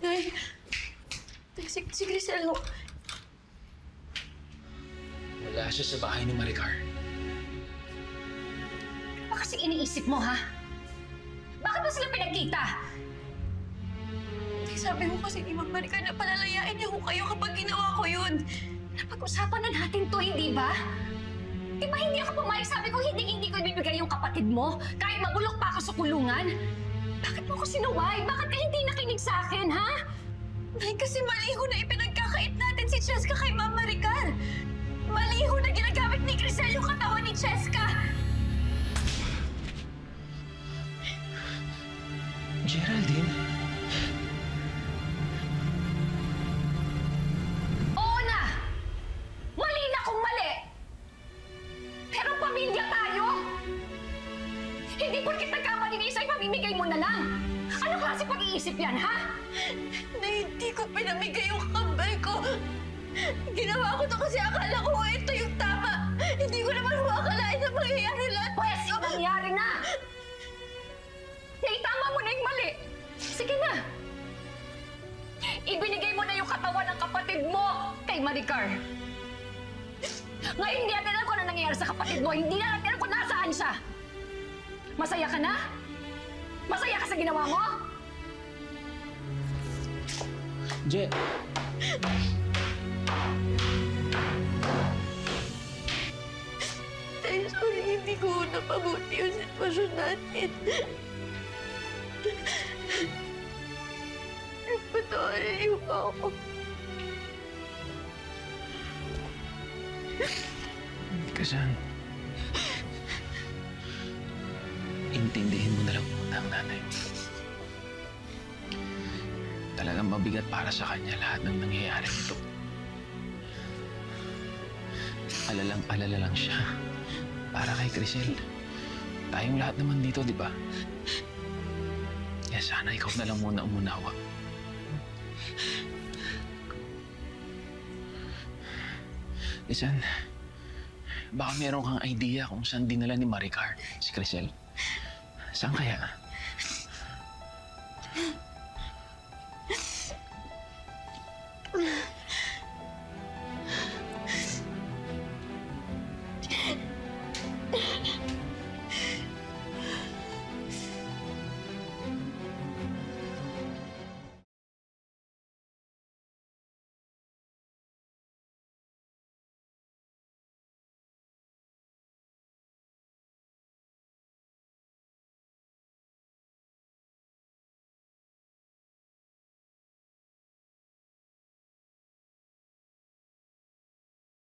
Nay, si Grisel ho. Wala siya sa bahay ni Maricar. Ano ba kasi iniisip mo, ha? Bakit ba sila pinagkita? Sabi ko kasi ni Ma'am Maricar na palalayain niya ho kayo kapag ginawa ko yun. Napag-usapan na natin to, hindi ba? Di ba hindi ako pumayag? Sabi ko hindi ko ibibigay yung kapatid mo kahit mabulok pa ako sa kulungan. Bakit mo ko sinuway? Bakit ka hindi nakinig sa akin, ha? Nay, kasi mali ho na ipinagkakait natin si Cheska kay Ma'am Maricar. Mali ho na ginagamit ni Grisel yung katawan ni Cheska. Geraldine? Oo na! Mali na kung mali! Pero pamilya tayo! Hindi porkit nagkamali ni isa, ipamimigay mo na lang! Ano klase pag-iisip yan, ha? Nay, hindi ko pinamigay yung kakambal ko. Ginawa ko to kasi akala ko ito yung tama. Hindi ko naman akalain na mangyayari lahat. Pwes, nangyari na! Naitama mo na yung mali! Sige na! Ibinigay mo na yung katawan ng kapatid mo kay Maricar. Ngayon hindi natin alam kung ano nangyayari sa kapatid mo. Hindi na natin alam kung nasaan siya. Masaya ka na? Masaya ka sa ginawa mo? Je... Tay, sorry, hindi ko napabuti yung sitwasyon natin. Patawarin niyo ako. Kasan... Intindihin mo na lang muna ang nanay mo. Talagang mabigat para sa kanya lahat ng nangyayari nito. Alala lang siya. Para kay Grisel. Tayong lahat naman dito, di ba? Kaya sana ikaw na lang muna umunawa. Lisan, baka meron kang idea kung saan dinala ni Maricar si Grisel. Saan kaya?